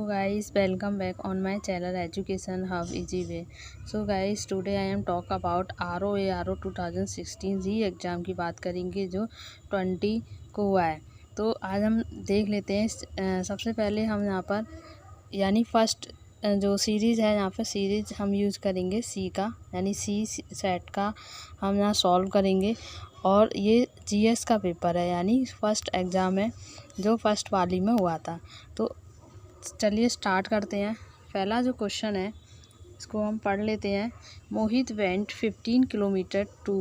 So guys, welcome back on my channel Education Hub Easy Way. So guys, today I am talk about RO 2016 जी exam की बात करेंगे जो 20 को हुआ है। तो आज हम देख लेते हैं। सबसे पहले हम यहाँ पर यानी फर्स्ट जो सीरीज़ है यहाँ पर सीरीज़ हम यूज़ करेंगे सी का, यानी सी सेट का हम यहाँ सॉल्व करेंगे। और ये जीएस का पेपर है, यानी फर्स्ट एग्ज़ाम है जो फर्स्ट वाली में हुआ था। तो चलिए स्टार्ट करते हैं। पहला जो क्वेश्चन है इसको हम पढ़ लेते हैं। Mohit went 15 kilometre to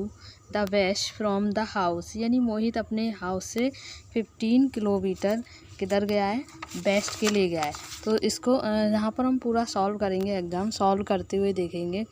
the west from the house, यानी मोहित अपने हाउस से 15 किलोमीटर किधर गया है, वेस्ट के लिए गया है। तो इसको यहाँ पर हम पूरा सॉल्व करेंगे, एग्ज़ाम सॉल्व करते हुए देखेंगे।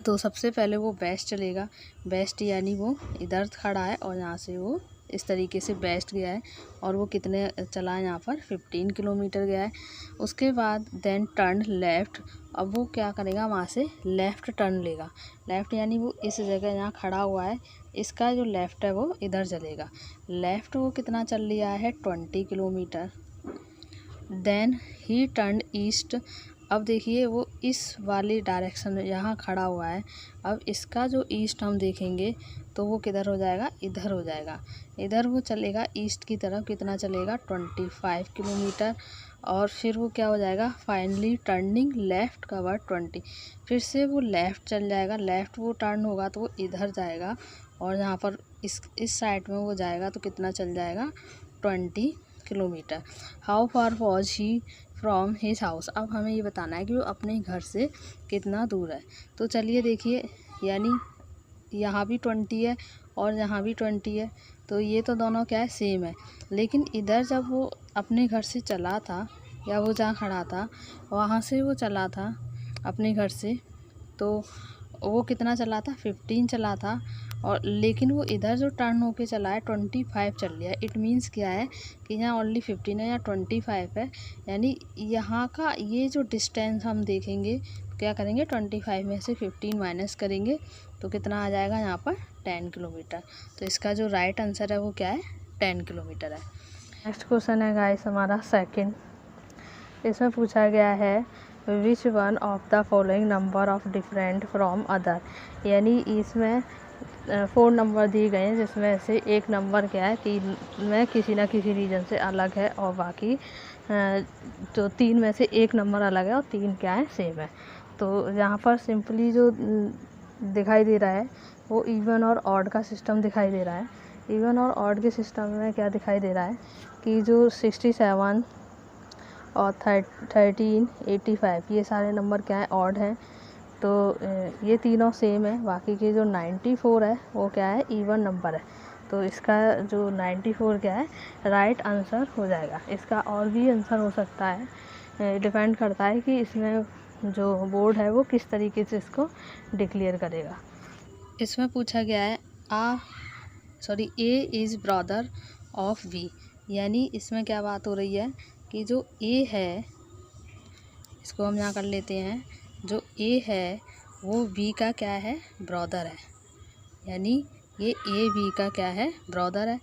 तो सबसे पहले वो वेस्ट चलेगा, वेस्ट यानी वो इधर खड़ा है और यहाँ से वो इस तरीके से वेस्ट गया है और वो कितने चला है यहाँ पर 15 किलोमीटर गया है। उसके बाद देन टर्न लेफ़्ट, अब वो क्या करेगा वहाँ से लेफ़्ट टर्न लेगा। लेफ़्ट यानी वो इस जगह यहाँ खड़ा हुआ है, इसका जो लेफ़्ट है वो इधर चलेगा। लेफ़्ट वो कितना चल लिया है 20 kilometre. Then he turn east, अब देखिए वो इस वाली डायरेक्शन में यहाँ खड़ा हुआ है। अब इसका जो ईस्ट हम देखेंगे तो वो किधर हो जाएगा, इधर हो जाएगा। इधर वो चलेगा ईस्ट की तरफ, कितना चलेगा 25 किलोमीटर। और फिर वो क्या हो जाएगा, फाइनली टर्निंग लेफ़्ट का वर्ड 20, फिर से वो लेफ़्ट चल जाएगा। लेफ़्ट वो टर्न होगा तो वो इधर जाएगा और यहाँ पर इस साइड में वो जाएगा तो कितना चल जाएगा 20 kilometre. How far was he from his house, अब हमें ये बताना है कि वो अपने घर से कितना दूर है। तो चलिए देखिए, यानी यहाँ भी 20 है और यहाँ भी 20 है, तो ये तो दोनों क्या है सेम है। लेकिन इधर जब वो अपने घर से चला था, या वो जहाँ खड़ा था वहाँ से वो चला था अपने घर से, तो वो कितना चला था 15 चला था। और लेकिन वो इधर जो टर्न होके चला है 25 चल लिया है। इट मीन्स क्या है कि यहाँ ओनली 15 है या 25 है, यानी यहाँ का ये जो डिस्टेंस हम देखेंगे क्या करेंगे 25 में से 15 माइनस करेंगे तो कितना आ जाएगा यहाँ पर 10 किलोमीटर। तो इसका जो राइट आंसर है वो क्या है 10 किलोमीटर है। नेक्स्ट क्वेश्चन है गाइस हमारा सेकंड। इसमें पूछा गया है which one of the following number of different from other, यानी इसमें 4 नंबर दिए गए हैं जिसमें से एक नंबर क्या है 3 में किसी ना किसी रीजन से अलग है और बाकी जो 3 में से एक नंबर अलग है और 3 क्या है सेम है। तो यहाँ पर सिंपली जो दिखाई दे रहा है वो इवन और ऑड का सिस्टम दिखाई दे रहा है। इवन और ऑड के सिस्टम में क्या दिखाई दे रहा है कि जो 67 और 13, 85 ये सारे नंबर क्या है ऑड हैं। तो ये तीनों सेम है। बाकी के जो 94 है वो क्या है इवन नंबर है। तो इसका जो 94 क्या है राइट आंसर हो जाएगा। इसका और भी आंसर हो सकता है, डिपेंड करता है कि इसमें जो बोर्ड है वो किस तरीके से इसको डिक्लेयर करेगा। इसमें पूछा गया है A is brother of B, यानी इसमें क्या बात हो रही है कि जो ए है इसको हम यहाँ कर लेते हैं, जो ए है वो बी का क्या है ब्रदर है, यानी ये ए बी का क्या है ब्रदर है।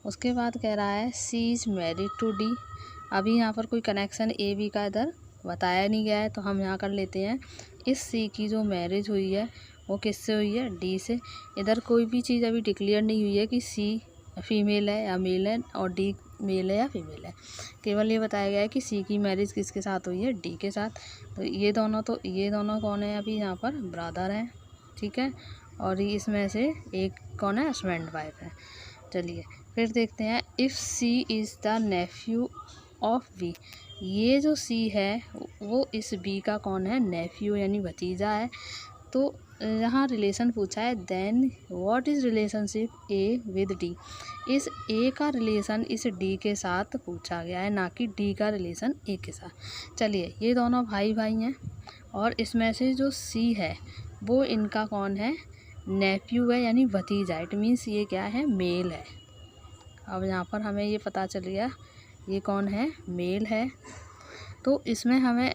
उसके बाद कह रहा है सी इज़ मैरिड टू डी, अभी यहाँ पर कोई कनेक्शन ए बी का इधर बताया नहीं गया है तो हम यहाँ कर लेते हैं इस सी की जो मैरिज हुई है वो किससे हुई है डी से। इधर कोई भी चीज़ अभी डिक्लेयर नहीं हुई है कि सी फीमेल है या मेल है और डी मेल है या फीमेल है, केवल ये बताया गया है कि सी की मैरिज किसके साथ हुई है डी के साथ। तो ये दोनों कौन है अभी यहाँ पर ब्रदर हैं, ठीक है। और इसमें से एक कौन है हस्बैंड वाइफ है। चलिए फिर देखते हैं if C is the nephew of B, ये जो सी है वो इस बी का कौन है नेफ्यू यानी भतीजा है। तो यहाँ रिलेशन पूछा है then what is relationship A with D, इस ए का रिलेशन इस डी के साथ पूछा गया है, ना कि डी का रिलेशन ए के साथ। चलिए ये दोनों भाई भाई हैं और इसमें से जो सी है वो इनका कौन है नेफ्यू है यानी भतीजा। इट मीन्स ये क्या है मेल है। अब यहाँ पर हमें ये पता चल गया ये कौन है मेल है। तो इसमें हमें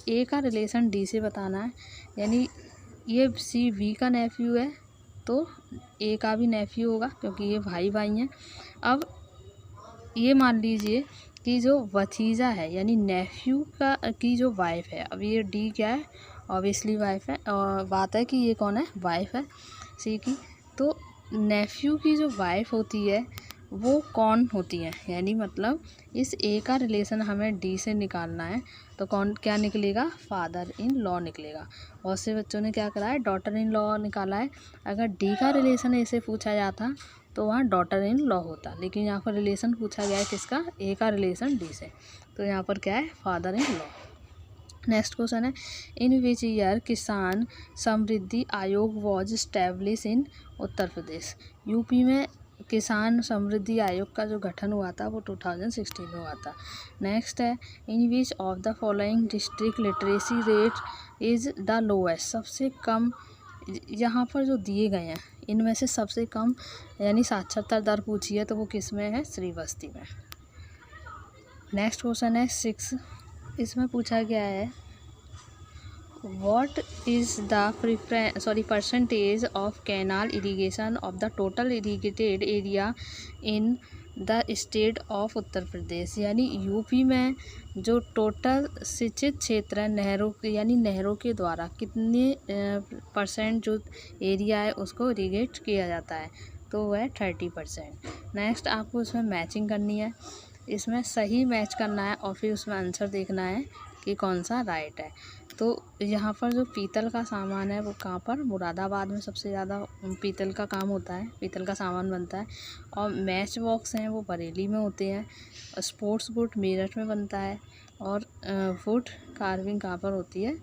ए का रिलेशन डी से बताना है, यानी ये सी बी का नेफ्यू है तो ए का भी नेफ्यू होगा क्योंकि ये भाई भाई हैं। अब ये मान लीजिए की जो भतीजा है यानी नेफ्यू का की जो वाइफ है। अब ये डी क्या है, ऑब्वियसली वाइफ है, और बात है कि ये कौन है, वाइफ है सी की। तो नेफ्यू की जो वाइफ होती है वो कौन होती है, यानी मतलब इस ए का रिलेशन हमें डी से निकालना है, तो कौन क्या निकलेगा, फादर इन लॉ निकलेगा। बहुत से बच्चों ने क्या करा है, डॉटर इन लॉ निकाला है। अगर डी का रिलेशन ए से पूछा जाता तो वहाँ डॉटर इन लॉ होता, लेकिन यहाँ पर रिलेशन पूछा गया है किसका, ए का रिलेशन डी से, तो यहाँ पर क्या है, father in law. Next question है, इन विच ईयर किसान समृद्धि आयोग was establish in Uttar Pradesh. UP में किसान समृद्धि आयोग का जो गठन हुआ था वो 2016 में हुआ था। नेक्स्ट है, in which of the following district literacy rate is the lowest. सबसे कम यहाँ पर जो दिए गए हैं इनमें से सबसे कम यानी साक्षरता दर पूछी है तो वो किस में है, श्रीवस्ती में। नेक्स्ट क्वेश्चन है 6, इसमें पूछा गया है what is the percentage of canal irrigation of the total irrigated area in the state of Uttar Pradesh. यानी यूपी में जो टोटल सिंचित क्षेत्र है नहरों यानी नहरों के द्वारा कितने परसेंट जो एरिया है उसको इरिगेट किया जाता है, तो वह 30%। नेक्स्ट आपको इसमें मैचिंग करनी है, इसमें सही मैच करना है और फिर उसमें आंसर देखना है कि कौन सा राइट है। तो यहाँ पर जो पीतल का सामान है वो कहाँ पर, मुरादाबाद में सबसे ज़्यादा पीतल का काम होता है, पीतल का सामान बनता है। और मैच बॉक्स हैं वो बरेली में होते हैं। स्पोर्ट्स बुट मेरठ में बनता है। और वुड कार्विंग कहाँ पर होती है,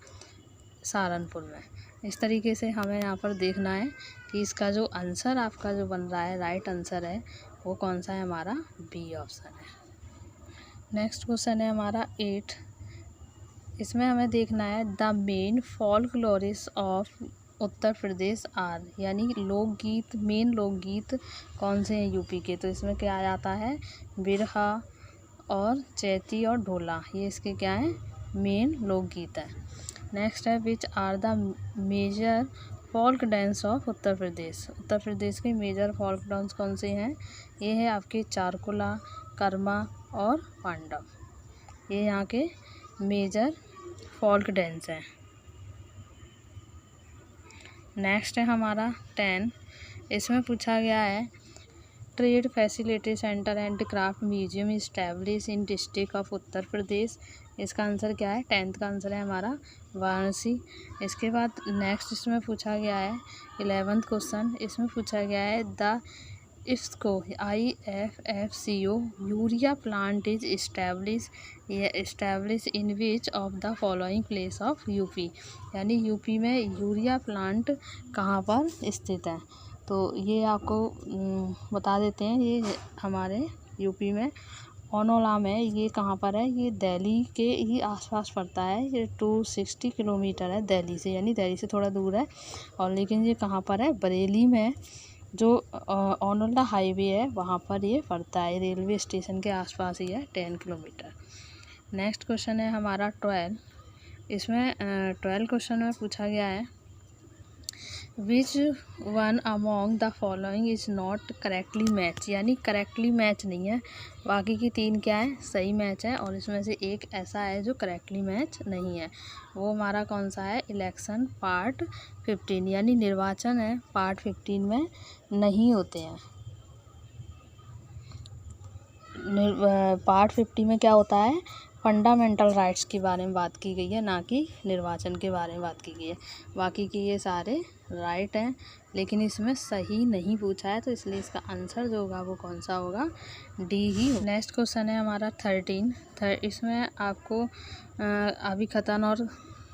सहारनपुर में। इस तरीके से हमें यहाँ पर देखना है कि इसका जो आंसर आपका जो बन रहा है, राइट आंसर है वो कौन सा है, हमारा बी ऑप्शन है। नेक्स्ट क्वेश्चन है हमारा 8, इसमें हमें देखना है the main folklores of Uttar Pradesh are, यानी लोकगीत, मेन लोकगीत कौन से हैं यूपी के, तो इसमें क्या आ जाता है, बिरहा और चैती और ढोला, ये इसके क्या हैं, मेन लोकगीत है। नेक्स्ट है which are the major folk dance of Uttar Pradesh. Uttar Pradesh के मेजर फोल्क डांस कौन से हैं, ये है आपके चारकुला, कर्मा और पांडव, ये यहाँ के मेजर फोल्क डांस है। नेक्स्ट है हमारा 10, इसमें पूछा गया है trade facility centre and craft museum establish in district of Uttar Pradesh. इसका आंसर क्या है, 10th का आंसर है हमारा वाराणसी। इसके बाद नेक्स्ट इसमें पूछा गया है 11th क्वेश्चन, इसमें पूछा गया है the IFFCO urea plant is establish in which of the following place of UP. यानी यूपी में यूरिया प्लांट कहाँ पर स्थित है, तो ये आपको बता देते हैं, ये हमारे यूपी में ओनोला में, ये कहाँ पर है, ये दिल्ली के ही आसपास पड़ता है। ये 260 किलोमीटर है दिल्ली से, यानी दिल्ली से थोड़ा दूर है। और लेकिन ये कहाँ पर है, बरेली में जो ओनोला हाईवे है वहाँ पर ये पड़ता है, रेलवे स्टेशन के आसपास ही है, 10 किलोमीटर। नेक्स्ट क्वेश्चन है हमारा 12, इसमें 12 क्वेश्चन में पूछा गया है which one among the following is not correctly match, यानी करेक्टली मैच नहीं है, बाकी की 3 क्या है, सही मैच है, और इसमें से एक ऐसा है जो करेक्टली मैच नहीं है। वो हमारा कौन सा है, इलेक्शन पार्ट 15, यानी निर्वाचन है पार्ट 15 में नहीं होते हैं। पार्ट 50 में क्या होता है, फंडामेंटल राइट्स के बारे में बात की गई है, ना कि निर्वाचन के बारे में बात की गई है। बाकी की ये सारे राइट हैं, लेकिन इसमें सही नहीं पूछा है, तो इसलिए इसका आंसर जो होगा वो कौन सा होगा, डी ही। नेक्स्ट क्वेश्चन है हमारा 13, इसमें आपको अभिकथन और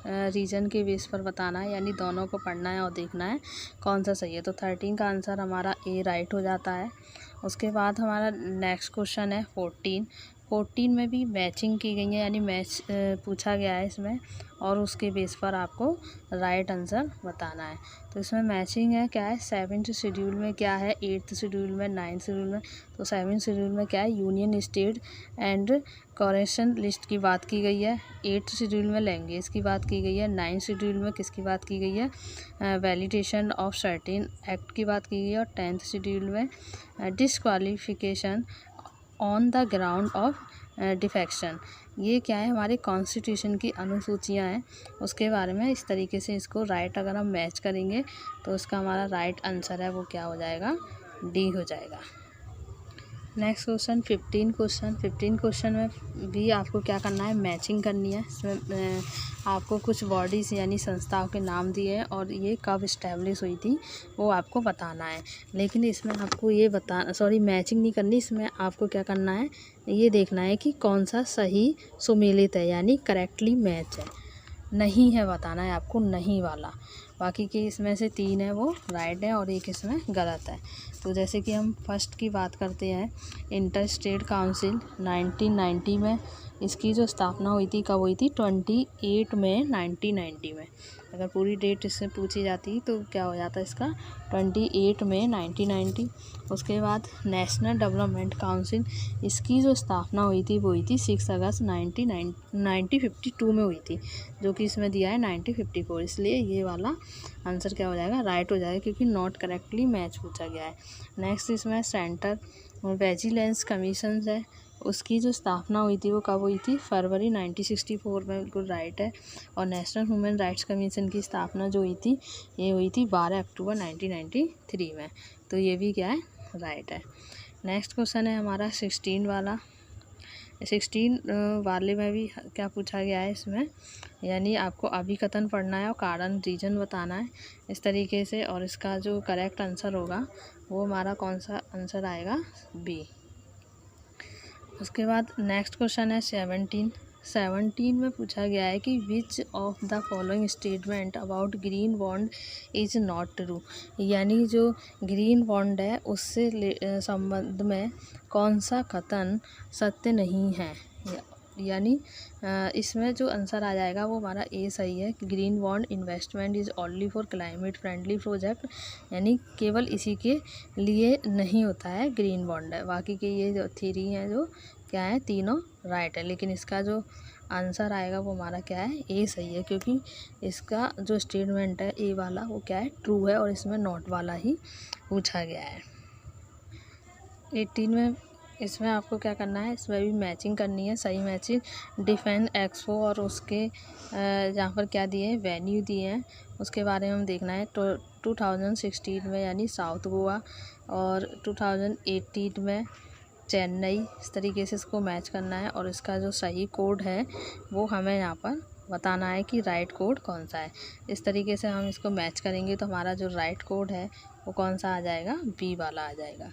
रीजन के बेस पर बताना है, यानी दोनों को पढ़ना है और देखना है कौन सा सही है। तो 13 का आंसर हमारा ए राइट हो जाता है। उसके बाद हमारा नेक्स्ट क्वेश्चन है 14 में भी मैचिंग की गई है, यानी मैच पूछा गया है इसमें, और उसके बेस पर आपको राइट आंसर बताना है। तो इसमें मैचिंग है क्या है, 7th शेड्यूल में क्या है, 8th शेड्यूल में, 9th शेड्यूल में। तो 7th शेड्यूल में क्या है, यूनियन स्टेट एंड कॉरेशन लिस्ट की बात की गई है। 8th शेड्यूल में लैंग्वेज की बात की गई है। 9th शेड्यूल में किसकी बात की गई है, वैलिडेशन ऑफ सर्टेन एक्ट की बात की गई है। और 10th शेड्यूल में disqualification on the ground of defection. ये क्या है, हमारे कॉन्स्टिट्यूशन की अनुसूचियाँ हैं, उसके बारे में इस तरीके से इसको राइट अगर हम मैच करेंगे तो उसका हमारा राइट आंसर है वो क्या हो जाएगा, डी हो जाएगा। नेक्स्ट क्वेश्चन 15 क्वेश्चन में भी आपको क्या करना है, मैचिंग करनी है। इसमें आपको कुछ बॉडीज़ यानी संस्थाओं के नाम दिए हैं और ये कब इस्टेब्लिश हुई थी वो आपको बताना है। लेकिन इसमें आपको ये मैचिंग नहीं करनी, इसमें आपको क्या करना है, ये देखना है कि कौन सा सही सुमेलित है यानी करेक्टली मैच है। नहीं है बताना है आपको, नहीं वाला। बाकी के इसमें से 3 है वो राइट है और एक इसमें गलत है। तो जैसे कि हम फर्स्ट की बात करते हैं, इंटर स्टेट काउंसिल 1990 में इसकी जो स्थापना हुई थी, कब हुई थी, 28 मई 1990 में। अगर पूरी डेट इससे पूछी जाती तो क्या हो जाता इसका, 28 मई 1990। उसके बाद नेशनल डेवलपमेंट काउंसिल, इसकी जो स्थापना हुई थी वो हुई थी 6 अगस्त 1952 में हुई थी, जो कि इसमें दिया है 1954। इसलिए ये वाला आंसर क्या हो जाएगा, राइट हो जाएगा, क्योंकि नॉट करेक्टली मैच पूछा गया है। नेक्स्ट इसमें सेंटर विजिलेंस कमीशन है, उसकी जो स्थापना हुई थी वो कब हुई थी, फरवरी 1964 में, बिल्कुल राइट है। और नेशनल ह्यूमन राइट्स कमीशन की स्थापना जो हुई थी ये हुई थी 12 अक्टूबर 1993 में। तो ये भी क्या है, राइट है। नेक्स्ट क्वेश्चन है हमारा 16 वाला। 16 वाले में भी क्या पूछा गया है इसमें, यानी आपको अभिकथन पढ़ना है और कारण रीजन बताना है इस तरीके से, और इसका जो करेक्ट आंसर होगा वो हमारा कौन सा आंसर आएगा, बी। उसके बाद नेक्स्ट क्वेश्चन है 17 में पूछा गया है कि विच of the following statement about green bond is not true, यानी जो ग्रीन बॉन्ड है उससे संबंध में कौन सा कथन सत्य नहीं है। यानी इसमें जो आंसर आ जाएगा वो हमारा ए सही है। Green bond investment is only for climate friendly project, यानी केवल इसी के लिए नहीं होता है ग्रीन बॉन्ड है। बाकी के ये जो थ्री हैं जो क्या है, तीनों राइट है, लेकिन इसका जो आंसर आएगा वो हमारा क्या है, ए सही है, क्योंकि इसका जो स्टेटमेंट है ए वाला वो क्या है, ट्रू है, और इसमें नॉट वाला ही पूछा गया है। 18 में इसमें आपको क्या करना है, इसमें भी मैचिंग करनी है, सही मैचिंग। डिफेंस एक्सपो और उसके जहाँ पर क्या दिए हैं, वेन्यू दिए हैं, उसके बारे में हम देखना है। 2016 में यानी साउथ गोवा, और 2018 में चेन्नई, इस तरीके से इसको मैच करना है। और इसका जो सही कोड है वो हमें यहाँ पर बताना है कि राइट कोड कौन सा है। इस तरीके से हम इसको मैच करेंगे तो हमारा जो राइट कोड है वो कौन सा आ जाएगा, बी वाला आ जाएगा।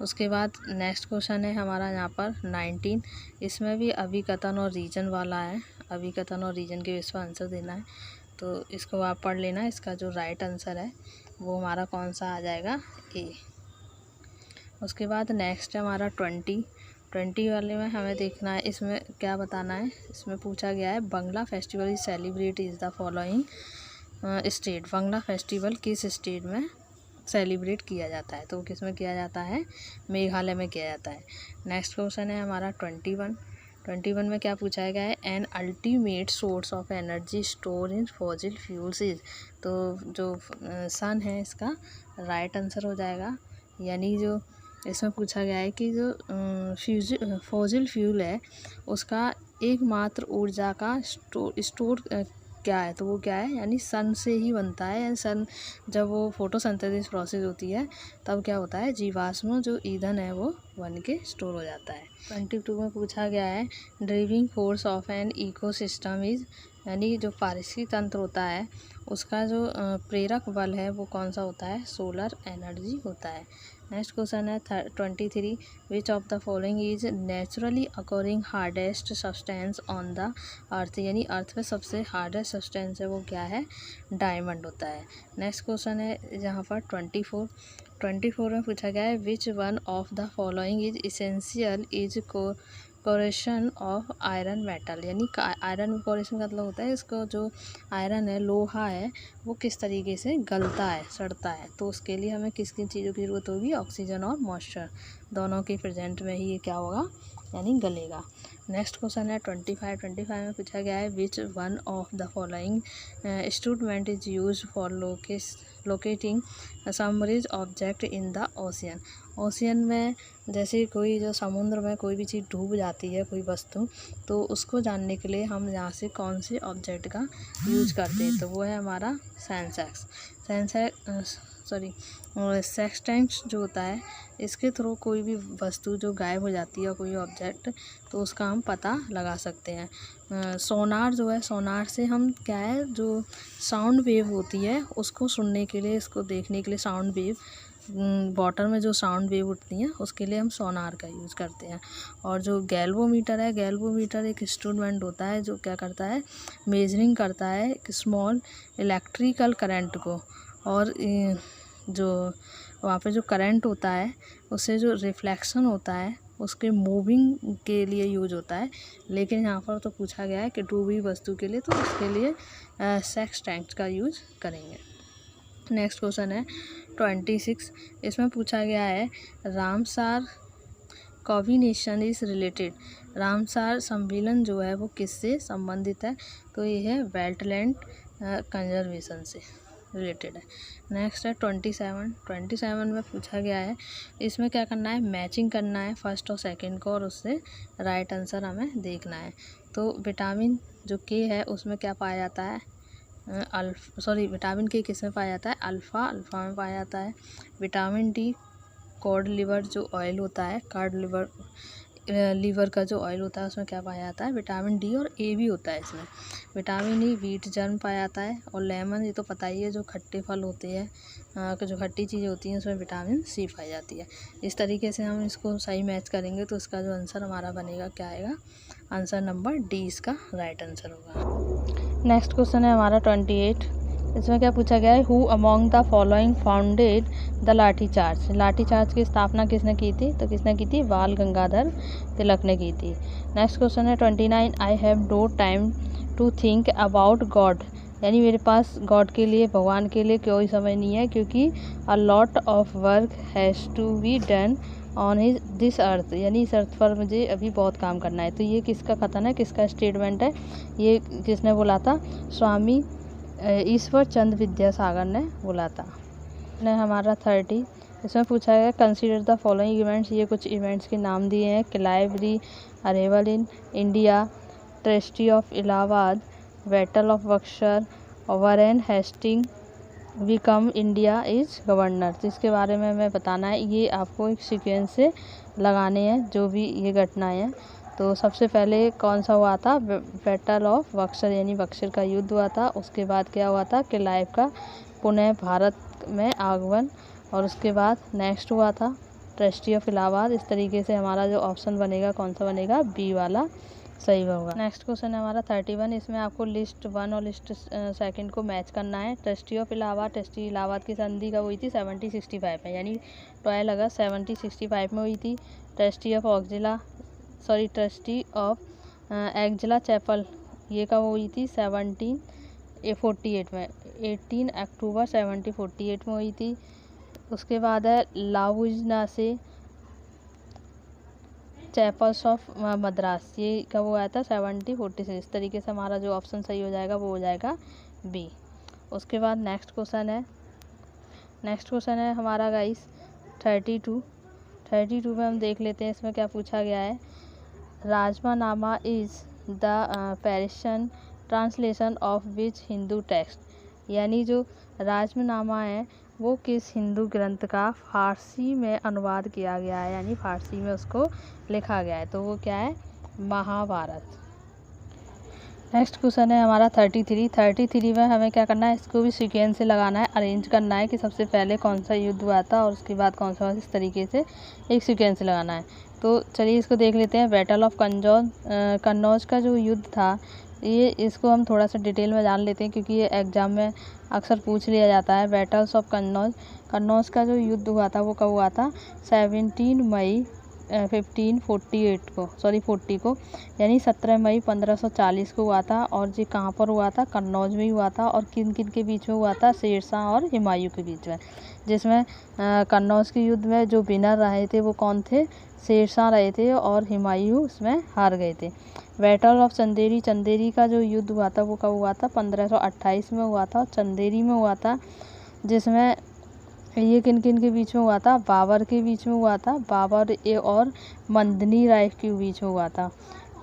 उसके बाद नेक्स्ट क्वेश्चन है हमारा यहाँ पर 19, इसमें भी अभिकथन और रीजन वाला है। अभिकथन और रीजन के बेस पर आंसर देना है, तो इसको आप पढ़ लेना। इसका जो राइट आंसर है वो हमारा कौन सा आ जाएगा, ए। उसके बाद नेक्स्ट है हमारा 20 वाले में हमें देखना है, इसमें क्या बताना है। इसमें पूछा गया है Wangala festival is celebrate is the following state, Wangala festival किस स्टेट में सेलिब्रेट किया जाता है, तो किस में किया जाता है, मेघालय में किया जाता है। नेक्स्ट क्वेश्चन है हमारा 21 में क्या पूछा गया है, an ultimate source of energy store in fossil fuels is, तो जो सन है इसका राइट आंसर हो जाएगा। यानी जो इसमें पूछा गया है कि जो फॉसिल फ्यूल है उसका एकमात्र ऊर्जा का स्टोर क्या है, तो वो क्या है, यानी सन से ही बनता है। यानी सन जब वो फोटोसिंथेसिस प्रोसेस होती है तब क्या होता है, जीवाश्म जो ईंधन है वो बन के स्टोर हो जाता है। 22 में पूछा गया है driving force of an ecosystem is, यानी जो पारिस्थितिक तंत्र होता है उसका जो प्रेरक बल है वो कौन सा होता है, सोलर एनर्जी होता है। नेक्स्ट क्वेश्चन है 23, which of the following is naturally occurring hardest substance on the earth, यानी अर्थ में सबसे हार्डेस्ट सब्सटेंस है वो क्या है, डायमंड होता है। नेक्स्ट क्वेश्चन है जहाँ पर 24 में पूछा गया है which one of the following is essential is corrosion of iron metal, यानी आयरन कोरेशन का मतलब होता है इसको जो आयरन है, लोहा है, वो किस तरीके से गलता है, सड़ता है। तो उसके लिए हमें किस किन चीज़ों की ज़रूरत होगी, ऑक्सीजन और मॉइस्चर दोनों के प्रेजेंट में ही ये क्या होगा, यानी गलेगा। नेक्स्ट क्वेश्चन है 25 में पूछा गया है which one of the following instrument is use for locating submerged object in the ocean. Ocean में जैसे कोई जो समुद्र में कोई भी चीज़ डूब जाती है कोई वस्तु, तो उसको जानने के लिए हम यहाँ से कौन से ऑब्जेक्ट का यूज करते हैं, तो वो है हमारा सेक्सटेंट जो होता है। इसके थ्रू कोई भी वस्तु जो गायब हो जाती है कोई ऑब्जेक्ट, तो उसका हम पता लगा सकते हैं। सोनार जो है, सोनार से हम क्या है जो साउंड वेव होती है उसको सुनने के लिए, इसको देखने के लिए साउंड वेव, वाटर में जो साउंड वेव उठती हैं उसके लिए हम सोनार का यूज़ करते हैं। और जो गैल्वोमीटर है, गैल्वोमीटर एक इंस्ट्रूमेंट होता है जो क्या करता है, मेजरिंग करता है एक स्मॉल इलेक्ट्रिकल करंट को, और जो वहाँ पे जो करंट होता है उससे जो रिफ्लेक्शन होता है उसके मूविंग के लिए यूज होता है। लेकिन यहाँ पर तो पूछा गया है कि डूबी वस्तु के लिए, तो उसके लिए सेक्सटेंट का यूज करेंगे। नेक्स्ट क्वेश्चन है 26। इसमें पूछा गया है Ramsar combination is related. Ramsar सम्मेलन जो है वो किससे संबंधित है, तो ये है वेटलैंड कंजर्वेशन से रिलेटेड है। नेक्स्ट है 27 में पूछा गया है, इसमें क्या करना है, मैचिंग करना है फर्स्ट और सेकंड को, और उससे राइट आंसर हमें देखना है। तो विटामिन जो के है उसमें क्या पाया जाता है, विटामिन के किस में पाया जाता है, अल्फ़ा में पाया जाता है। विटामिन डी कॉड लिवर जो ऑयल होता है, कॉड लीवर का जो ऑयल होता है उसमें क्या पाया जाता है, विटामिन डी और ए भी होता है इसमें। विटामिन ई व्हीट जर्म पाया जाता है। और लेमन, ये तो पता ही है, जो खट्टे फल होते हैं, जो खट्टी चीज़ें होती हैं उसमें विटामिन सी पाई जाती है। इस तरीके से हम इसको सही मैच करेंगे तो इसका जो आंसर हमारा बनेगा क्या आएगा, आंसर नंबर डी इसका राइट आंसर होगा। नेक्स्ट क्वेश्चन है हमारा 28। इसमें क्या पूछा गया है, who among the following founded the लाठी चार्ज। लाठी चार्ज की स्थापना किसने की थी, तो किसने की थी, बाल गंगाधर तिलक ने की थी। नेक्स्ट क्वेश्चन है 29। I have no time to think about God. यानी मेरे पास गॉड के लिए, भगवान के लिए कोई समय नहीं है, क्योंकि a lot of work has to be done on this earth. यानी इस अर्थ पर मुझे अभी बहुत काम करना है। तो ये किसका कथन है, किसका स्टेटमेंट है, ये किसने बोला था, स्वामी ईश्वर चंद्र विद्यासागर ने बोला था। ने हमारा 30। इसमें पूछा है कंसीडर द फॉलोइंग इवेंट्स। ये कुछ इवेंट्स के नाम दिए हैं, Clive's arrival in India, treaty of Allahabad, battle of Buxar, Warren Hastings become India is governor. तो इसके बारे में हमें बताना है, ये आपको एक सीक्वेंस से लगाने हैं जो भी ये घटनाएं हैं। तो सबसे पहले कौन सा हुआ था, बैटल ऑफ बक्सर, यानी बक्सर का युद्ध हुआ था। उसके बाद क्या हुआ था, क्लाइव का पुनः भारत में आगमन। और उसके बाद नेक्स्ट हुआ था ट्रस्टी ऑफ इलाहाबाद। इस तरीके से हमारा जो ऑप्शन बनेगा कौन सा बनेगा, बी वाला सही होगा। नेक्स्ट क्वेश्चन है हमारा 31। इसमें आपको लिस्ट 1 और लिस्ट सेकंड को मैच करना है। Trustee of Allahabad, trustee Allahabad की संधि कब हुई थी, 1765 में, यानी 12 अगस्त 1765 में हुई थी। ट्रस्टी ऑफ एग्जिला चैपल, ये कब हुई थी, 1748 में, 18 अक्टूबर 1748 में हुई थी। उसके बाद है लाउजना से चैपल्स ऑफ मद्रास, ये कब हुआ था, 1746। इस तरीके से हमारा जो ऑप्शन सही हो जाएगा वो हो जाएगा बी। उसके बाद नेक्स्ट क्वेश्चन है हमारा गाइस 32 में हम देख लेते हैं। इसमें क्या पूछा गया है, Razmnama is the Persian translation of which Hindu text. यानी जो राजमानामा है वो किस हिंदू ग्रंथ का फारसी में अनुवाद किया गया है, यानी फारसी में उसको लिखा गया है, तो वो क्या है, महाभारत। नेक्स्ट क्वेश्चन है हमारा 33 में हमें क्या करना है, इसको भी सीक्वेंस से लगाना है, अरेंज करना है कि सबसे पहले कौन सा युद्ध हुआ था और उसके बाद कौन सा, इस तरीके से एक सीक्वेंस से लगाना है। तो चलिए इसको देख लेते हैं। बैटल ऑफ कन्नौज का जो युद्ध था, ये इसको हम थोड़ा सा डिटेल में जान लेते हैं, क्योंकि ये एग्जाम में अक्सर पूछ लिया जाता है। बैटल्स ऑफ कन्नौज का जो युद्ध हुआ था वो कब हुआ था, 17 मई 40 को, यानी 17 मई 1540 को हुआ था। और ये कहाँ पर हुआ था? कन्नौज में हुआ था। और किन किन के बीच में हुआ था? शेरशाह और हुमायूं के बीच में, जिसमें कन्नौज के युद्ध में जो विनर रहे थे वो कौन थे? शेरशाह रहे थे और हुमायूं उसमें हार गए थे। बैटल ऑफ चंदेरी, चंदेरी का जो युद्ध हुआ था वो कब हुआ था? 1528 में हुआ था, चंदेरी में हुआ था। जिसमें ये किन किन के बीच में हुआ था? बाबर के बीच में हुआ था, बाबर और मंदनी राय के बीच में हुआ था।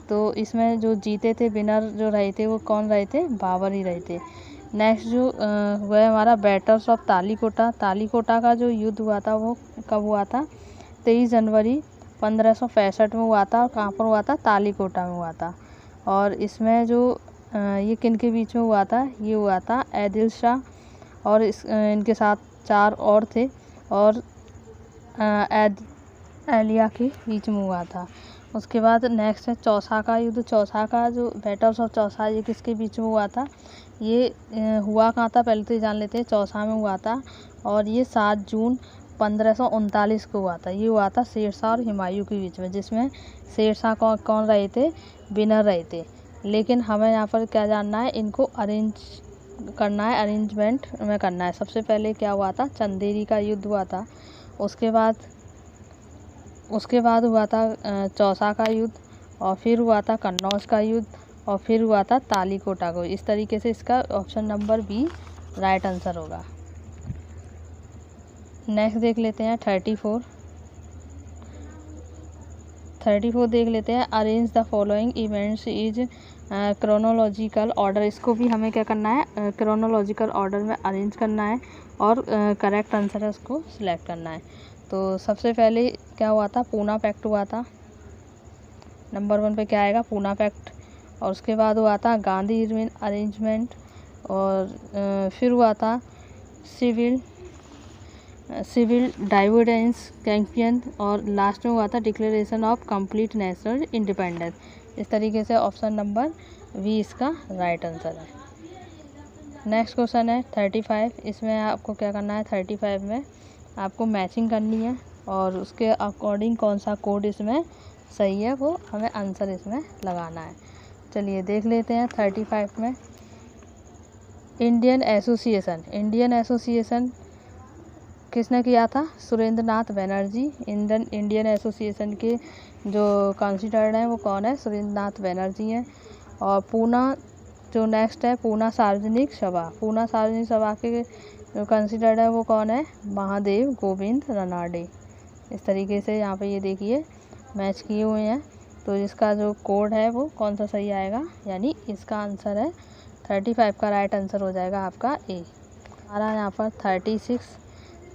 तो इसमें जो जीते थे, विनर जो रहे थे वो कौन रहे थे? बाबर ही रहे थे। नेक्स्ट जो वह है हमारा बैटल्स ऑफ तालीकोटा। तालीकोटा का जो युद्ध हुआ था वो कब हुआ था? 23 जनवरी 1565 में हुआ था। और कहाँ पर हुआ था? तालीकोटा में हुआ था। और इसमें जो ये किन के बीच में हुआ था? ये हुआ था आदिल शाह और इनके साथ 4 और थे, और एलिया के बीच में हुआ था। उसके बाद नेक्स्ट है चौसा का युद्ध। चौसा का जो बैटल्स ऑफ चौसा, ये किसके बीच में हुआ था? ये हुआ कहाँ था? पहले तो जान लेते हैं। चौसा में हुआ था, और ये 7 जून 1539 को हुआ था। ये हुआ था शेरशाह और हुमायूं के बीच में, जिसमें शेरशाह कौन रहे थे? विनर रहे थे। लेकिन हमें यहाँ पर क्या जानना है? इनको अरेंज करना है, अरेंजमेंट में करना है। सबसे पहले क्या हुआ था? चंदेरी का युद्ध हुआ था। उसके बाद हुआ था चौसा का युद्ध, और फिर हुआ था कन्नौज का युद्ध, और फिर हुआ था तालीकोटा को। इस तरीके से इसका option number B right answer होगा। नेक्स्ट देख लेते हैं 34 देख लेते हैं। Arrange the following events is chronological order. इसको भी हमें क्या करना है? क्रोनोलॉजिकल ऑर्डर में अरेंज करना है, और करेक्ट आंसर है उसको सिलेक्ट करना है। तो सबसे पहले क्या हुआ था? पूना पैक्ट हुआ था। नंबर 1 पे क्या आएगा? पूना पैक्ट। और उसके बाद हुआ था गांधी इरविन अरेंजमेंट, और फिर हुआ था सिविल डाइवोडेंस कैंपियन, और लास्ट में हुआ था declaration of complete national independence. इस तरीके से ऑप्शन नंबर बी इसका राइट आंसर है। नेक्स्ट क्वेश्चन है 35। इसमें आपको क्या करना है? 35 में आपको मैचिंग करनी है, और उसके अकॉर्डिंग कौन सा कोड इसमें सही है वो हमें आंसर इसमें लगाना है। चलिए देख लेते हैं 35 में। इंडियन एसोसिएशन किसने किया था? सुरेंद्र नाथ बनर्जी। इंडियन एसोसिएशन के जो कंसिडर्ड हैं वो कौन है? सुरेंद्र नाथ बनर्जी हैं। और पूना जो नेक्स्ट है, पूना सार्वजनिक सभा के जो कंसिडर्ड है वो कौन है? महादेव गोविंद रनाडे। इस तरीके से यहाँ पे ये देखिए मैच किए हुए हैं। तो इसका जो कोड है वो कौन सा सही आएगा? यानी इसका आंसर है 35 का राइट आंसर हो जाएगा आपका ए। हमारा यहाँ पर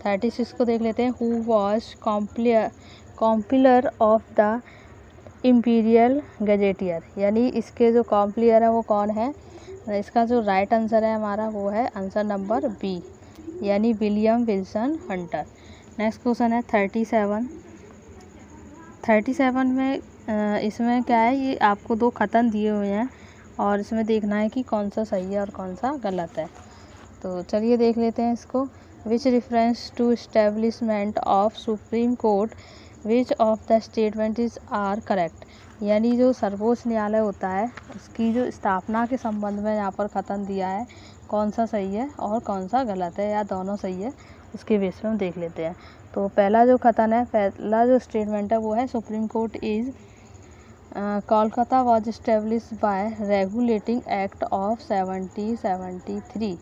36 को देख लेते हैं। Who was compiler of the imperial gazetteer. यानी इसके जो कॉम्पिलर है वो कौन है? इसका जो राइट आंसर है हमारा वो है आंसर नंबर बी, यानी William Wilson Hunter. Next question है 37 में इसमें क्या है? ये आपको 2 खतन दिए हुए हैं, और इसमें देखना है कि कौन सा सही है और कौन सा गलत है। तो चलिए देख लेते हैं इसको। Which reference to establishment of supreme court which of the statement is are correct. यानी जो सर्वोच्च न्यायालय होता है उसकी जो स्थापना के संबंध में यहाँ पर कथन दिया है, कौन सा सही है और कौन सा गलत है, या दोनों सही है, उसके बेस पे हम देख लेते हैं। तो पहला जो कथन है, पहला जो स्टेटमेंट है वो है supreme court is Kolkata was establish by regulating act of 1773।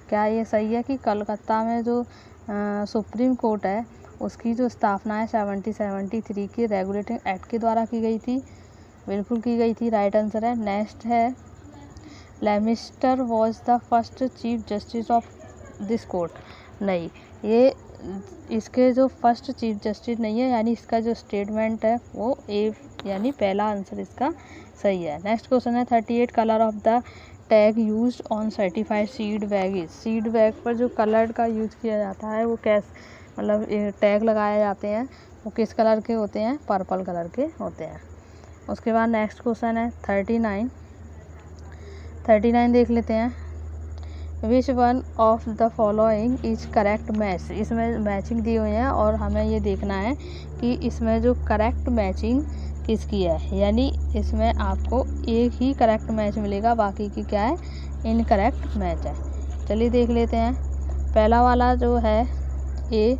क्या ये सही है कि कलकत्ता में जो सुप्रीम कोर्ट है उसकी जो स्थापना है 1773 के रेगुलेटिंग एक्ट के द्वारा की गई थी? बिल्कुल की गई थी, राइट आंसर है। नेक्स्ट है Lemister was the first chief justice of this court. नहीं, ये इसके जो फर्स्ट चीफ जस्टिस नहीं है, यानी इसका जो स्टेटमेंट है वो ए, यानी पहला आंसर इसका सही है। नेक्स्ट क्वेश्चन है 38। Colour of the tag used on certified seed bag is. Seed bag पर जो कलर का यूज़ किया जाता है वो मतलब टैग लगाए जाते हैं वो किस कलर के होते हैं? पर्पल कलर के होते हैं। उसके बाद नेक्स्ट क्वेश्चन है 39 देख लेते हैं। विच one of the following is correct match. इसमें मैचिंग दी हुई है और हमें ये देखना है कि इसमें जो करेक्ट मैचिंग किसकी है, यानी इसमें आपको एक ही करेक्ट मैच मिलेगा, बाकी की क्या है, इनकरेक्ट मैच है। चलिए देख लेते हैं। पहला वाला जो है ए,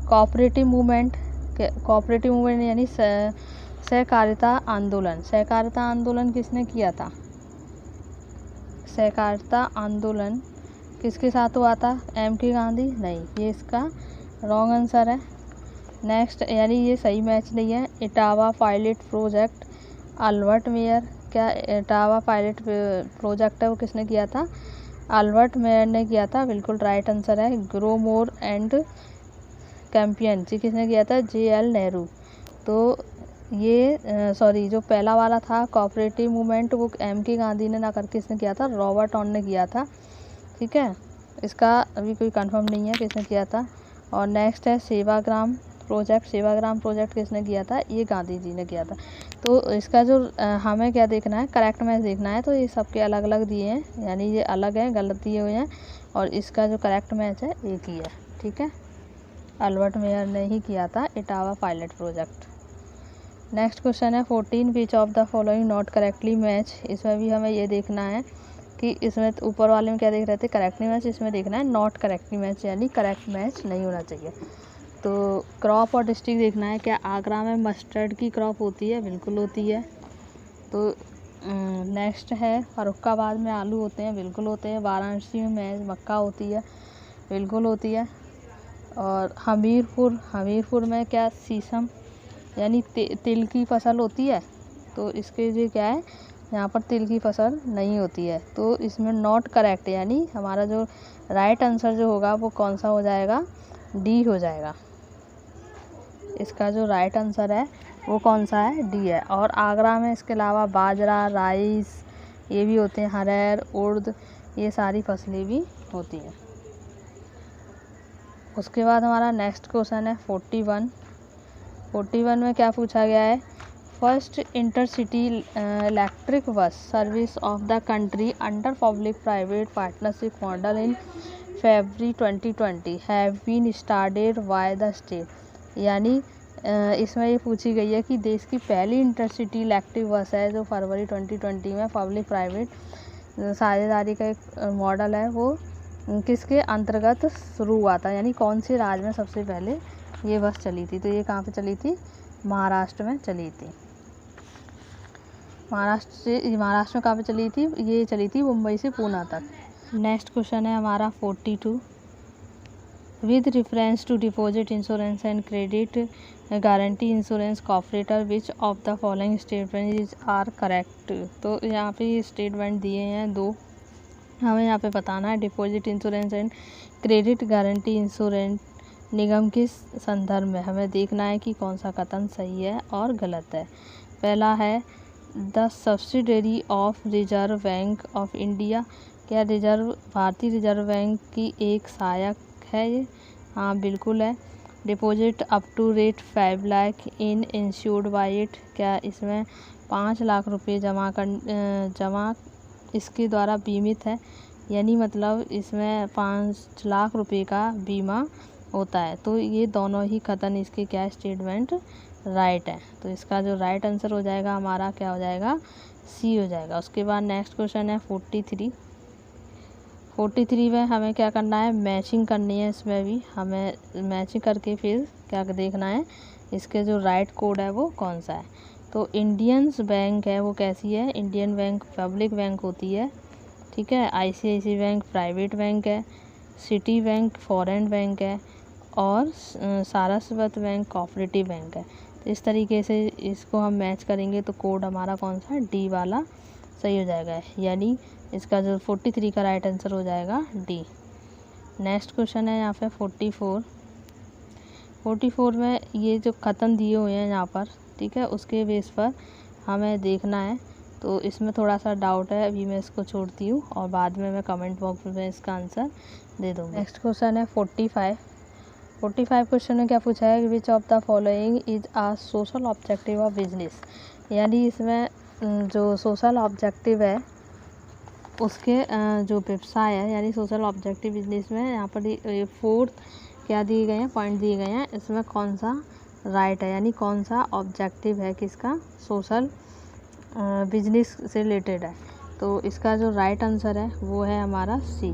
कोऑपरेटिव मूवमेंट। कोऑपरेटिव मूवमेंट यानी सहकारिता आंदोलन। सहकारिता आंदोलन किसने किया था? सहकारिता आंदोलन किसके साथ हुआ था? M.K. गांधी? नहीं, ये इसका रॉन्ग आंसर है। नेक्स्ट, यानी ये सही मैच नहीं है। Etawah pilot project, Albert Mayer. क्या इटावा पायलट प्रोजेक्ट है वो किसने किया था? अल्बर्ट मेयर ने किया था, बिल्कुल राइट आंसर है। ग्रो मोर एंड कैंपियन जी किसने किया था? J.L. नेहरू। तो ये सॉरी, जो पहला वाला था कोऑपरेटिव मूवमेंट वो M.K. गांधी ने ना करके इसने किया था, रॉबर्ट ऑन ने किया था। ठीक है, इसका अभी कोई कंफर्म नहीं है किसने किया था। और नेक्स्ट है सेवाग्राम प्रोजेक्ट। सेवाग्राम प्रोजेक्ट किसने किया था? ये गांधी जी ने किया था। तो इसका जो हमें क्या देखना है, करेक्ट मैच देखना है। तो ये सबके अलग अलग दिए हैं, यानी ये अलग है, गलत दिए हुए हैं, और इसका जो करेक्ट मैच है एक ही है। ठीक है, अल्बर्ट मेयर ने ही किया था Etawah pilot project. Next question है 14 विच of the following not correctly match. इसमें भी हमें ये देखना है कि इसमें ऊपर वाले में क्या देख रहे थे, करेक्टली मैच। इसमें देखना है नॉट करेक्टली मैच, यानी करेक्ट मैच नहीं होना चाहिए। तो क्रॉप और डिस्ट्रिक्ट देखना है। क्या आगरा में मस्टर्ड की क्रॉप होती है? बिल्कुल होती है। तो नेक्स्ट है फर्रुखाबाद में आलू होते हैं? बिल्कुल होते हैं। वाराणसी में मक्का होती है? बिल्कुल होती है। और हमीरपुर में क्या शीशम यानी तिल की फसल होती है? तो इसके लिए क्या है, यहाँ पर तिल की फसल नहीं होती है। तो इसमें नॉट करेक्ट, यानी हमारा जो राइट आंसर जो होगा वो कौन सा हो जाएगा? डी हो जाएगा। इसका जो राइट आंसर है वो कौन सा है? डी है। और आगरा में इसके अलावा बाजरा, राइस ये भी होते हैं, हरैर, उर्द, ये सारी फसलें भी होती हैं। उसके बाद हमारा नेक्स्ट क्वेश्चन है 41 में क्या पूछा गया है? First intercity electric bus service of the country under public private partnership model in February 2020 have been started by the state. यानी इसमें ये पूछी गई है कि देश की पहली इंटरसिटी इलेक्ट्रिक बस है जो फरवरी 2020 में पब्लिक प्राइवेट साझेदारी का एक मॉडल है, वो किसके अंतर्गत शुरू हुआ था, यानी कौन से राज्य में सबसे पहले ये बस चली थी? तो ये कहाँ पे चली थी? महाराष्ट्र में चली थी। महाराष्ट्र में कहाँ पे चली थी? ये चली थी मुंबई से पूना तक। नेक्स्ट क्वेश्चन है हमारा 42 with reference to deposit insurance and credit guarantee insurance corporator which of the following statement are correct. तो यहाँ पे ये स्टेटमेंट दिए हैं दो, हमें यहाँ पे बताना है। Deposit insurance and credit guarantee insurance निगम के संदर्भ में हमें देखना है कि कौन सा कथन सही है और गलत है। पहला है the subsidiary of reserve bank of India. क्या भारतीय रिजर्व बैंक की एक सहायक है ये? हाँ, बिल्कुल है। Deposit up to rate 5 lakh in insured by it. क्या इसमें 5 लाख रुपये जमा इसके द्वारा बीमित है, यानी मतलब इसमें 5 लाख रुपये का बीमा होता है। तो ये दोनों ही कथन इसके क्या स्टेटमेंट राइट है। तो इसका जो राइट आंसर हो जाएगा हमारा क्या हो जाएगा? सी हो जाएगा। उसके बाद नेक्स्ट क्वेश्चन है 43 में हमें क्या करना है? मैचिंग करनी है। इसमें भी हमें मैचिंग करके फिर क्या देखना है, इसके जो राइट कोड है वो कौन सा है। तो इंडियंस बैंक है वो कैसी है? इंडियन बैंक पब्लिक बैंक होती है, ठीक है। ICICI बैंक प्राइवेट बैंक है, सिटी बैंक फॉरेन बैंक है, और सारस्वत बैंक कोऑपरेटिव बैंक है। तो इस तरीके से इसको हम मैच करेंगे तो कोड हमारा कौन सा? डी वाला सही हो जाएगा, यानी इसका जो 43 का राइट आंसर हो जाएगा डी। नेक्स्ट क्वेश्चन है यहाँ पे 44 में ये जो कथन दिए हुए हैं यहाँ पर, ठीक है, उसके बेस पर हमें देखना है। तो इसमें थोड़ा सा डाउट है, अभी मैं इसको छोड़ती हूँ और बाद में मैं कमेंट बॉक्स में इसका आंसर दे दूँगी। नेक्स्ट क्वेश्चन है 45 क्वेश्चन में क्या पूछा है? Which of the following is a social objective of business. यानी इसमें जो सोशल ऑब्जेक्टिव है उसके जो व्यवसाय है यानी सोशल ऑब्जेक्टिव बिजनेस में यहाँ पर ये फोर्थ क्या दिए गए हैं, पॉइंट दिए गए हैं। इसमें कौन सा राइट है यानी कौन सा ऑब्जेक्टिव है किसका, सोशल बिजनेस से रिलेटेड है। तो इसका जो राइट आंसर है वो है हमारा सी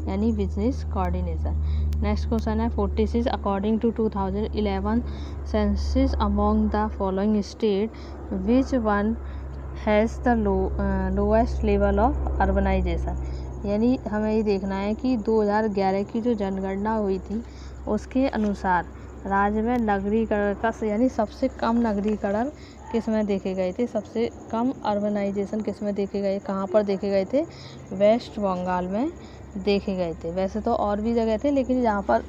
यानी बिजनेस कोऑर्डिनेशन। नेक्स्ट क्वेश्चन है 46 according to 2011 census among the following state which one has the lowest level of urbanization. यानी हमें ये देखना है कि 2011 की जो जनगणना हुई थी उसके अनुसार राज्य में नगरीकरण का यानी सबसे कम नगरीकरण किस में देखे गए थे, सबसे कम अर्बनाइजेशन किस में देखे गए, कहाँ पर देखे गए थे, वेस्ट बंगाल में देखे गए थे। वैसे तो और भी जगह थे लेकिन यहाँ पर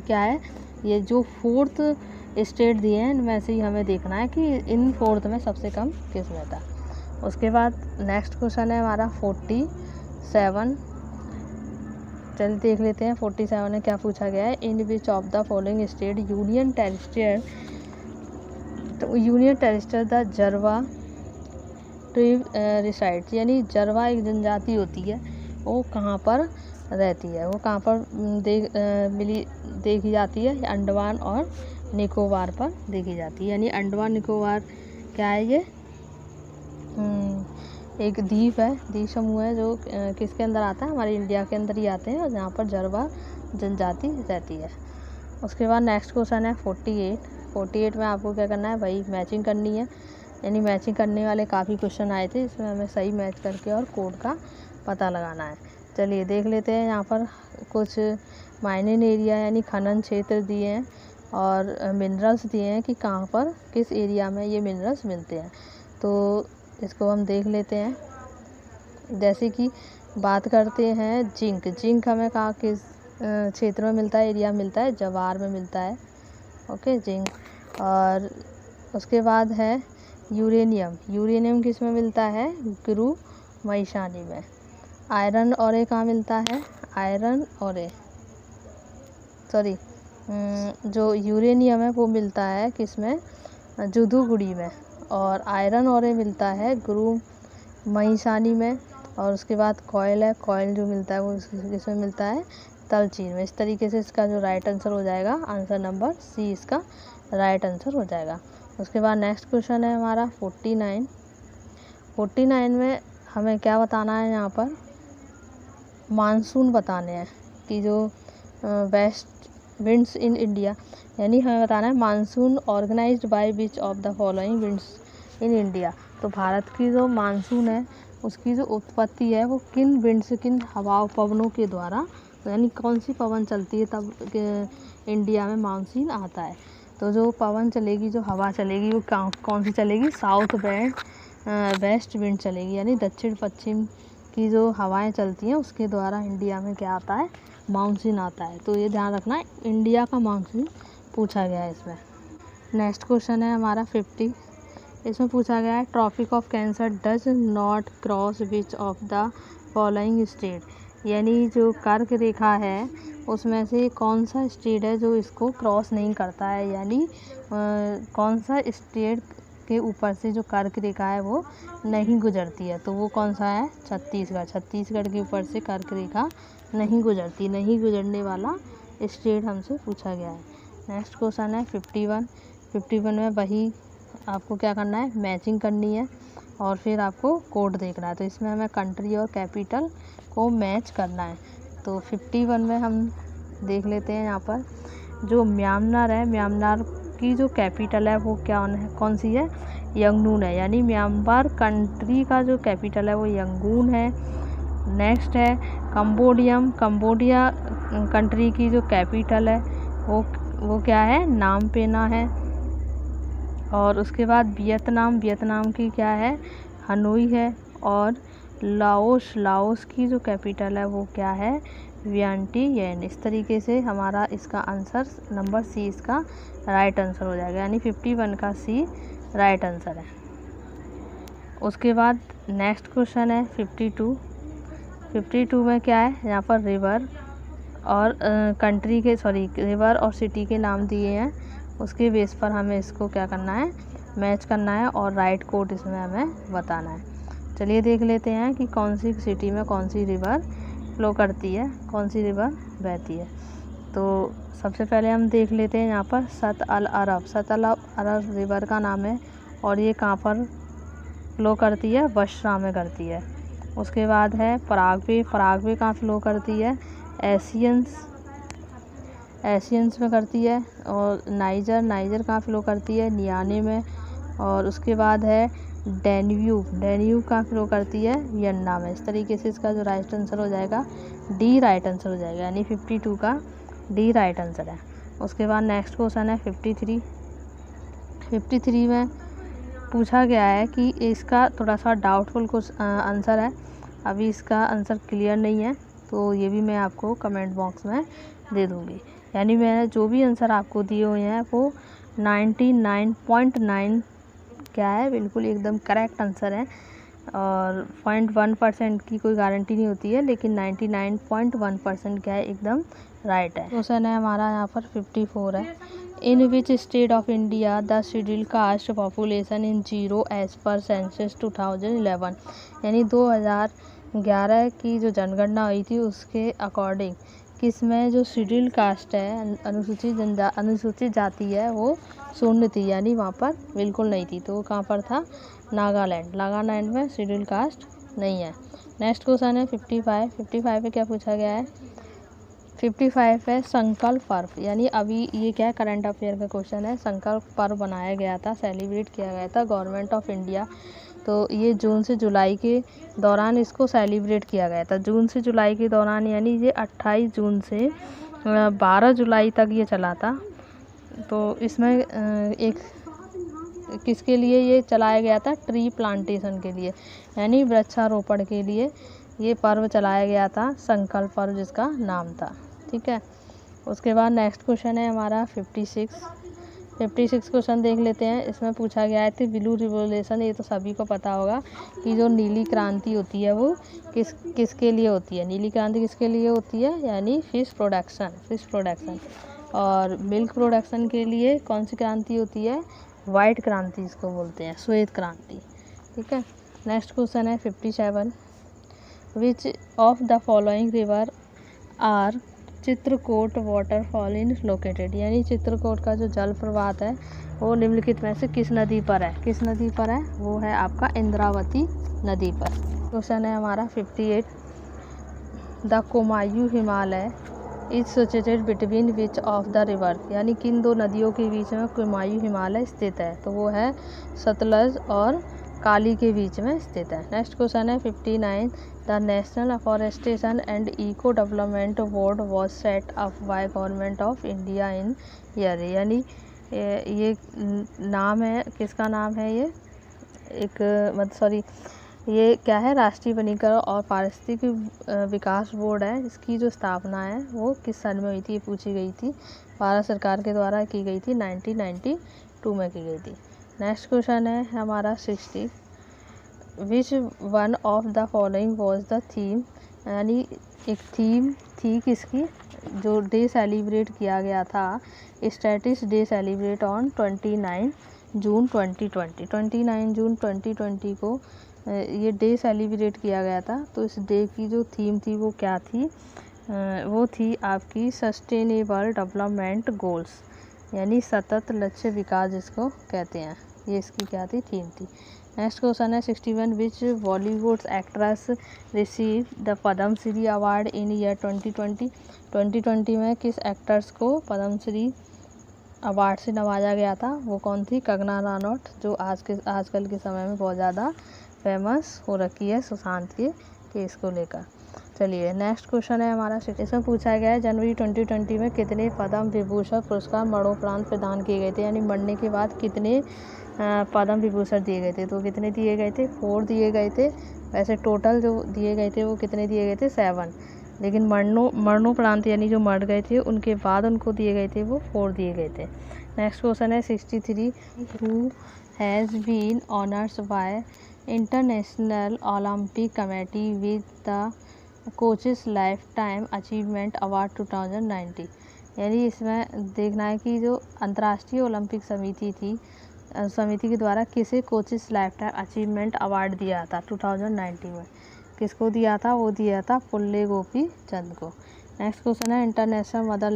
क्या है, ये जो फोर्थ स्टेट दिए हैं इनमें से ही हमें देखना है कि इन फोर्थ में सबसे कम किस में था। उसके बाद नेक्स्ट क्वेश्चन है हमारा 47। चलिए देख लेते हैं 47 में क्या पूछा गया है। In which of the following state union territory the Jarawa tribe resides. यानी जरवा एक जनजाति होती है, वो कहाँ पर रहती है, वो कहाँ पर देखी जाती है, अंडमान और निकोबार पर देखी जाती है। यानी अंडमान निकोबार क्या है, ये एक द्वीप है, द्वीप समूह है जो किसके अंदर आता है, हमारे इंडिया के अंदर ही आते हैं और जहाँ पर जरवा जनजाति रहती है। उसके बाद नेक्स्ट क्वेश्चन है 48 में आपको क्या करना है भाई, मैचिंग करनी है। यानी मैचिंग करने वाले काफ़ी क्वेश्चन आए थे, इसमें हमें सही मैच करके और कोड का पता लगाना है। चलिए देख लेते हैं। यहाँ पर कुछ माइनिंग एरिया यानी खनन क्षेत्र दिए हैं और मिनरल्स दिए हैं कि कहाँ पर किस एरिया में ये मिनरल्स मिलते हैं। तो इसको हम देख लेते हैं। जैसे कि बात करते हैं जिंक हमें कहाँ किस क्षेत्र में मिलता है, एरिया मिलता है, जवार में मिलता है, ओके जिंक। और उसके बाद है यूरेनियम किस में मिलता है, गुरु महिषानी में। आयरन और कहाँ मिलता है, जो यूरेनियम है वो मिलता है किस में, जुदूगुड़ी में। और आयरन और मिलता है गुरु महिषानी में। और उसके बाद कॉयल जो मिलता है वो किसमें मिलता है, तलचीर में। इस तरीके से इसका जो राइट आंसर हो जाएगा, आंसर नंबर सी इसका राइट आंसर हो जाएगा। उसके बाद नेक्स्ट क्वेश्चन है हमारा 49 में हमें क्या बताना है, यहाँ पर मानसून बताने हैं कि जो वेस्ट विंड्स इन इंडिया, यानी हमें बताना है monsoon organized by which of the following winds in India. तो भारत की जो मानसून है उसकी जो उत्पत्ति है वो किन विंड्स, किन पवनों के द्वारा, यानी कौन सी पवन चलती है तब इंडिया में मानसून आता है। तो जो पवन चलेगी, जो हवा चलेगी वो कौन सी चलेगी, साउथ वेस्ट विंड चलेगी। यानी दक्षिण पश्चिम की जो हवाएं चलती हैं उसके द्वारा इंडिया में क्या आता है, मानसून आता है। तो ये ध्यान रखना है, इंडिया का मानसून पूछा गया है इसमें। नेक्स्ट क्वेश्चन है हमारा 50। इसमें पूछा गया है tropic of cancer does not cross which of the following state. यानी जो कर्क रेखा है उसमें से कौन सा स्टेट है जो इसको क्रॉस नहीं करता है, यानी कौन सा स्टेट के ऊपर से जो कर्क रेखा है वो नहीं गुजरती है। तो वो कौन सा है, छत्तीसगढ़ के ऊपर से कर्क रेखा नहीं गुजरती, नहीं गुजरने वाला स्टेट हमसे पूछा गया है। नेक्स्ट क्वेश्चन है 51 में वही आपको क्या करना है, मैचिंग करनी है और फिर आपको कोड देखना है। तो इसमें हमें कंट्री और कैपिटल को मैच करना है। तो 51 में हम देख लेते हैं, यहाँ पर जो म्यांमार है, म्यांमार की जो कैपिटल है वो कौन सी है, यंगून है। यानी म्यांमार कंट्री का जो कैपिटल है वो यंगून है। नेक्स्ट है कंबोडिया कंट्री की जो कैपिटल है वो क्या है, नामपेना है। और उसके बाद वियतनाम की क्या है, हनोई है। और लाओस की जो कैपिटल है वो क्या है, वियंटियन। इस तरीके से हमारा इसका आंसर नंबर सी इसका राइट आंसर हो जाएगा, यानी 51 का सी राइट आंसर है। उसके बाद नेक्स्ट क्वेश्चन है 52 में क्या है, यहाँ पर रिवर और रिवर और सिटी के नाम दिए हैं, उसके बेस पर हमें इसको क्या करना है, मैच करना है और राइट कोड इसमें हमें बताना है। चलिए देख लेते हैं कि कौन सी सिटी में कौन सी रिवर फ्लो करती है, कौन सी रिवर बहती है। तो सबसे पहले हम देख लेते हैं यहाँ पर सत अल अरब। सत अल अरब रिवर का नाम है और ये कहाँ पर फ्लो करती है, बसरा में करती है। उसके बाद है पराग्वे। पराग्वे कहाँ फ्लो करती है, एशियंस में करती है। और नाइजर कहाँ फ्लो करती है, नियाने में। और उसके बाद है डेन्यूब कहाँ फ्लो करती है, वियन्ना में। इस तरीके से इसका जो राइट आंसर हो जाएगा डी राइट आंसर हो जाएगा, यानी 52 का डी राइट आंसर है। उसके बाद नेक्स्ट क्वेश्चन है 53 में पूछा गया है कि इसका थोड़ा सा डाउटफुल आंसर है, अभी इसका आंसर क्लियर नहीं है, तो ये भी मैं आपको कमेंट बॉक्स में दे दूँगी। यानी मैंने जो भी आंसर आपको दिए हुए हैं वो 99.9 क्या है, बिल्कुल एकदम करेक्ट आंसर है। और 0.1% की कोई गारंटी नहीं होती है, लेकिन 99.1% क्या है, एकदम राइट है। क्वेश्चन है हमारा यहाँ पर 54 है। In which state of India the scheduled caste population in zero as per census 2011। यानी 2011 की जो जनगणना हुई थी उसके अकॉर्डिंग किस में जो शेड्यूल कास्ट है, अनुसूचित जाति है, वो शून्य थी, यानी वहाँ पर बिल्कुल नहीं थी। तो वो कहाँ पर था, नागालैंड में शेड्यूल कास्ट नहीं है। नेक्स्ट क्वेश्चन है 55 पे क्या पूछा गया है, 55 है संकल्प पर्व। यानी अभी ये क्या है, करंट अफेयर का क्वेश्चन है। संकल्प पर्व बनाया गया था, सेलिब्रेट किया गया था गवर्नमेंट ऑफ इंडिया। तो ये जून से जुलाई के दौरान इसको सेलिब्रेट किया गया था। जून से जुलाई के दौरान, यानी ये 28 जून से 12 जुलाई तक ये चला था। तो इसमें एक किसके लिए ये चलाया गया था, ट्री प्लांटेशन के लिए, यानी वृक्षारोपण के लिए ये पर्व चलाया गया था, संकल्प पर्व जिसका नाम था। ठीक है। उसके बाद नेक्स्ट क्वेश्चन है हमारा 56 क्वेश्चन देख लेते हैं। इसमें पूछा गया है ब्लू रिवोल्यूशन। ये तो सभी को पता होगा कि जो नीली क्रांति होती है वो किसके लिए होती है, नीली क्रांति किसके लिए होती है, यानी फिश प्रोडक्शन। और मिल्क प्रोडक्शन के लिए कौन सी क्रांति होती है, वाइट क्रांति इसको बोलते हैं, श्वेत क्रांति। ठीक है। नेक्स्ट क्वेश्चन है 57। Which of the following river are Chitrakoot waterfall in located. यानी चित्रकूट का जो जल प्रपात है वो निम्नलिखित में से किस नदी पर है, वो है आपका इंद्रावती नदी पर। क्वेश्चन है हमारा 58। The Kumaon Himalaya is situated between which of the river. यानी किन दो नदियों के बीच में कुमायूं हिमालय स्थित है, तो वो है सतलज और काली के बीच में स्थित है। नेक्स्ट क्वेश्चन है 59। The national afforestation and eco development board was set up by government of India in year. यानी ये नाम है, किसका नाम है, ये ये क्या है, राष्ट्रीय वनीकरण और पारिस्थितिक विकास बोर्ड है। इसकी जो स्थापना है वो किस सन में हुई थी, ये पूछी गई थी, भारत सरकार के द्वारा की गई थी, 1992 में की गई थी। नेक्स्ट क्वेश्चन है हमारा 60। विच one of the following was the theme. यानी एक थीम थी किसकी, जो डे सेलिब्रेट किया गया था, स्टैटिस डे सेलिब्रेट ऑन 29 जून 2020। 29 जून 2020 को ये डे सेलिब्रेट किया गया था। तो इस डे की जो थीम थी वो क्या थी, वो थी आपकी सस्टेनेबल डेवलपमेंट गोल्स, यानी सतत लक्ष्य विकास जिसको कहते हैं, ये इसकी क्या थी, थीम थी। नेक्स्ट क्वेश्चन है 61। Which Bollywood actress receive the Padma Shri award in year 2020। 2020 में किस एक्टर्स को पद्म श्री अवार्ड से नवाजा गया था, वो कौन थी, कंगना रनौत, जो आजकल के समय में बहुत ज़्यादा फेमस हो रखी है सुशांत के केस को लेकर। चलिए नेक्स्ट क्वेश्चन है हमारा, इसमें पूछा गया है जनवरी 2020 में कितने पद्म विभूषण पुरस्कार मरणोपरांत प्रदान किए गए थे। यानी मरने के बाद कितने पद्म विभूषण दिए गए थे, तो कितने दिए गए थे, 4 दिए गए थे। वैसे टोटल जो दिए गए थे वो कितने दिए गए थे, 7। लेकिन मरणोपरांत यानी जो मर गए थे उनके बाद उनको दिए गए थे वो 4 दिए गए थे। नेक्स्ट क्वेश्चन है 63। Who has been honours by international olympic committee with the coaches life time achievement award 2019। यानी इसमें देखना है कि जो अंतर्राष्ट्रीय ओलंपिक समिति थी समिति के द्वारा किसे coaches life time achievement award दिया था 2019 में? किसको दिया था? वो दिया था पुल्ले गोपी चंद को। नेक्स्ट क्वेश्चन है international mother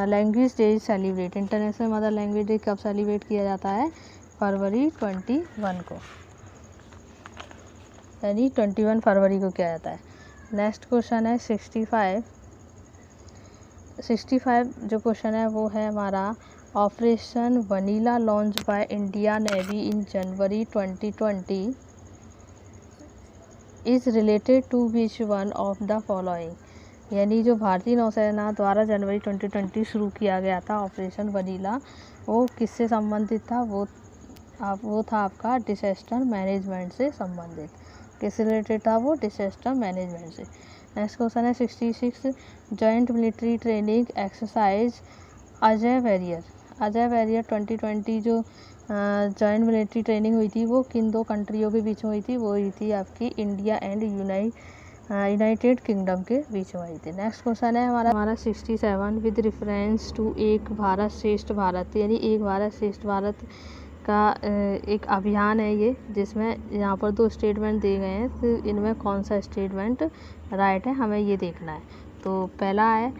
language day celebrate. International mother language day कब सेलिब्रेट किया जाता है? फरवरी 21 को, यानी 21 फरवरी को किया जाता है। नेक्स्ट क्वेश्चन है 65 जो क्वेश्चन है वो है हमारा Operation Vanilla launch by India navy in January 2020 is related to which one of the following. यानी जो भारतीय नौसेना द्वारा जनवरी 2020 शुरू किया गया था ऑपरेशन वनीला, वो किससे संबंधित था? वो था आपका डिसास्टर मैनेजमेंट से संबंधित। किससे रिलेटेड था वो? डिसास्टर मैनेजमेंट से। नेक्स्ट क्वेश्चन है 66 joint military training exercise Ajay warrior 2020 जो जॉइंट मिलिट्री ट्रेनिंग हुई थी वो किन दो कंट्रियों के बीच में हुई थी? वो हुई थी आपकी इंडिया एंड यूनाइटेड किंगडम के बीच में हुई थी। नेक्स्ट क्वेश्चन है हमारा 67 विद रेफरेंस टू एक भारत श्रेष्ठ भारत, यानी एक भारत श्रेष्ठ भारत का एक अभियान है ये, जिसमें यहाँ पर 2 स्टेटमेंट दिए गए हैं, तो इनमें कौन सा स्टेटमेंट राइट है हमें ये देखना है। तो पहला है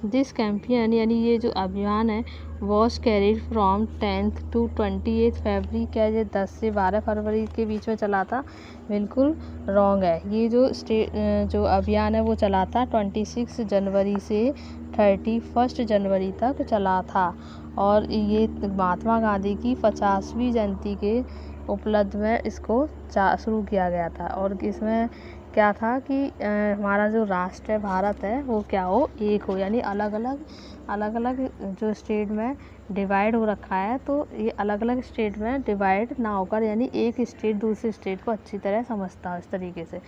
दिस कैंपेन, यानी ये जो अभियान है was carried from 10th to 28th फरवरी। क्या ये 10 से 12 फरवरी के बीच में चला था? बिल्कुल रॉन्ग है। ये जो अभियान है वो चला था 26 जनवरी से 31 जनवरी तक चला था, और ये महात्मा गांधी की 50वीं जयंती के उपलक्ष्य में इसको शुरू किया गया था। और इसमें क्या था कि हमारा जो राष्ट्र है भारत है वो क्या हो? एक हो, यानी अलग अलग जो स्टेट में डिवाइड हो रखा है, तो ये अलग अलग स्टेट में डिवाइड ना होकर, यानी एक स्टेट दूसरे स्टेट को अच्छी तरह समझता है इस तरीके से।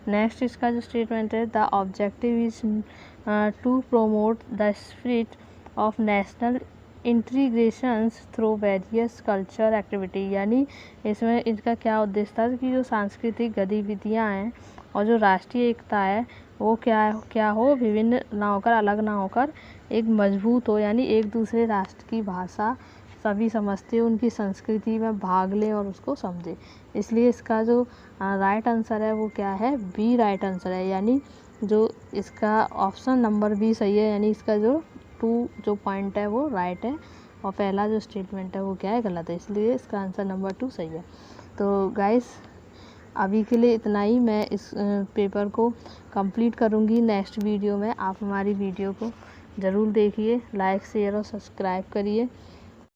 नेक्स्ट इसका जो स्टेटमेंट है the objective is to promote the spirit of national integrations through various culture activity, यानी इसमें इसका क्या उद्देश्य था कि जो सांस्कृतिक गतिविधियाँ हैं और जो राष्ट्रीय एकता है वो क्या हो? विभिन्न ना होकर, अलग ना होकर एक मजबूत हो, यानी एक दूसरे राष्ट्र की भाषा सभी समझते हो, उनकी संस्कृति में भाग लें और उसको समझें। इसलिए इसका जो राइट आंसर है वो क्या है? बी राइट आंसर है, यानी जो इसका ऑप्शन नंबर बी सही है, यानी इसका जो 2 जो पॉइंट है वो राइट है, और पहला जो स्टेटमेंट है वो क्या है? गलत है। इसलिए इसका आंसर नंबर 2 सही है। तो गाइस अभी के लिए इतना ही। मैं इस पेपर को कंप्लीट करूँगी नेक्स्ट वीडियो में। आप हमारी वीडियो को ज़रूर देखिए, लाइक शेयर और सब्सक्राइब करिए।